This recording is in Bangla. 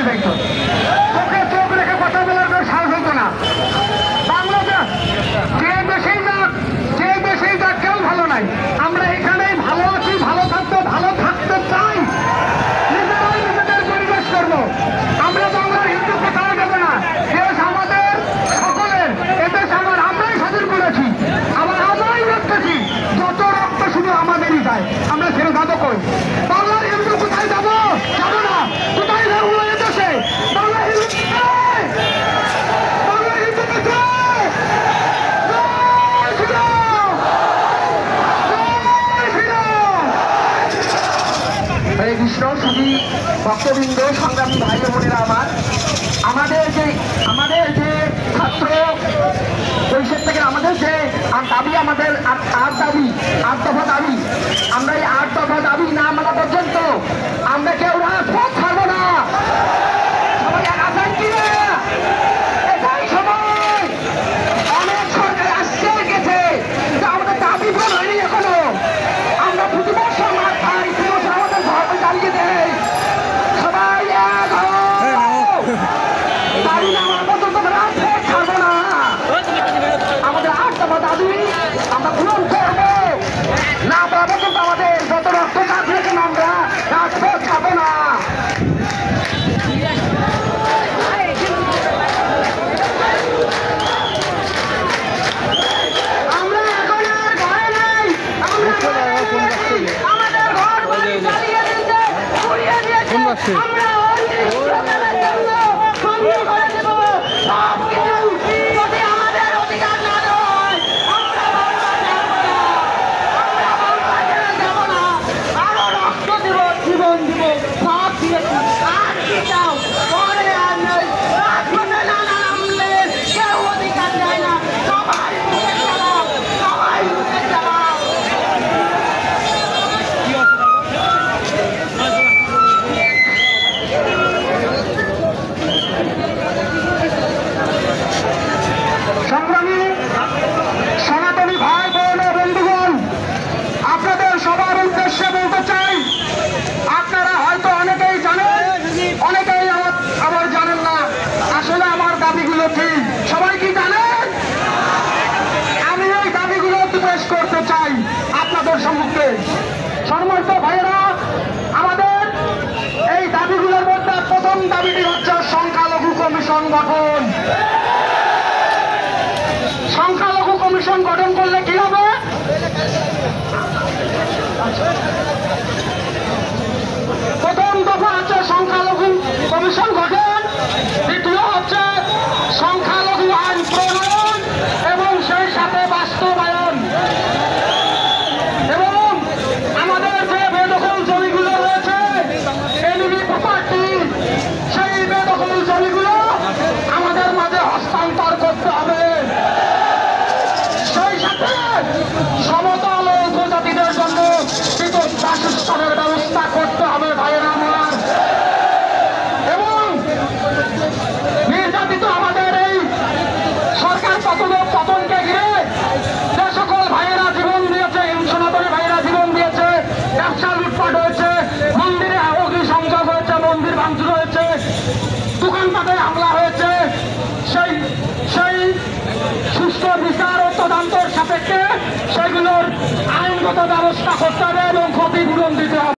যাইত, চোখে চোখ রেখে কথা বলার কোনো সাহস হতো না। বাংলাদেশ যে দেশেই যাক কেউ ভালো নাই, আমরা এখানেই ভালো আছি, ভালো থাকতে চাই, নিজেরাই নিজেদের পরিবেশ করবো। আমরা বাংলার হিন্দু কোথাও যাবো না, দেশ আমাদের সকলের, এদেশ আমার, আমরাই স্বাধীন করেছি, আমরাই রাখতেছি, যত রক্ত শুধু আমাদেরই যায়, আমরা ছেড়ে যাবো কই? বাংলার হিন্দু কোথায় যাবো? যাবো না। কোথায় যাবো এদেশে? বাংলার হিন্দু কৃষ্ণ শুধু ভক্তবৃন্দ, সংগ্রামী ভাই বোনেরা আমার, আমাদের যে ছাত্র পরিষদ থেকে আমাদের যে দাবি, আমাদের আট দফা দাবি, আমরা এই 8 দফা দাবি না মানা পর্যন্ত আমরা কেউ রাজপথ ছাড়বো না। সবাই আছেন কি না? এটাই সময়। অনেক সরকার আসছে গেছে, আমাদের দাবি পূরণ হয়নি এখনো। আমরা প্রতি বছর মাঠ খাই, প্রতি বছর আমাদের ধর্মে দাঁড়িয়ে দেয়। সবাই এক দাবি না মানা পর্যন্ত রাজপথ ছাড়বো না। আমাদের 8 দফা দাবি আমরা পূরণ করবো না পারা পর্যন্ত আমাদের যত রক্ত কাঁদলে কেন আমরা রাজপথ ছাড়বো না। আমরা এখন আর ভয় নাই, আমাদের ঘর বাড়ি জ্বালিয়ে দিয়েছে, পুড়িয়ে দিয়েছে, আমরা বন্ধ করে দেব সব কিছু। যদি আমাদের অধিকার না দেয় আমরা যাব না, আরো রক্ত দেব, জীবন দিব, সব দিয়েছি। আর কি চাও? পরে আর নেই, রাজপথে না নামলে কেউ অধিকার দেয় না। সবাই মুখে চালাও, সবাই মুখে চালাও। সংগ্রামী সনাতনী ভাই বোন ও বন্ধুগণ, আপনাদের সবার উদ্দেশ্যে বলতে চাই, আপনারা হয়তো অনেকেই জানেন, অনেকেই আবার জানেন না আসলে আমার দাবিগুলো কি। সবাই কি জানেন? আমি এই দাবিগুলো পেশ করতে চাই আপনাদের সম্মুখে। সম্মানিত ভাইয়েরা, আমাদের এই দাবিগুলোর মধ্যে প্রথম দাবিটি হচ্ছে সংখ্যালঘু কমিশন গঠন। সংখ্যালঘু কমিশন গঠন করলে কি হবে? প্রথম দফা হচ্ছে সংখ্যালঘু কমিশন গঠন, দ্বিতীয় হচ্ছে সংখ্যালঘু আইন প্রণয়ন এবং সেই সাথে বাস্তবায়ন, এবং আমাদের যে বেদখল জমিগুলো রয়েছে এনিমি প্রপার্টি, সেই বেদখল জমিগুলো আমাদের মাঝে হস্তান্তর করতে হবে। সেই সাথে সমতল উপজাতিদের জন্য পৃথক বাসস্থানের ব্যবস্থা করতে হবে ভাইয়েরা আমার। এবং নির্যাতিত আমাদের এই সরকার পতনকে ঘিরে যে সকল ভাইয়েরা জীবন দিয়েছে, সনাতনী ভাইয়েরা জীবন দিয়েছে, ব্যবসা লুটপাট হয়েছে, মন্দিরে অগ্নিসংযোগ হয়েছে, মন্দির ভাঙচুর হয়েছে, দোকানপাটে হামলা হয়েছে, সেই সুষ্ঠু বিচার ও তদন্তের সাপেক্ষে সেগুলোর আইনগত ব্যবস্থা করতে হবে এবং ক্ষতিপূরণ দিতে হবে।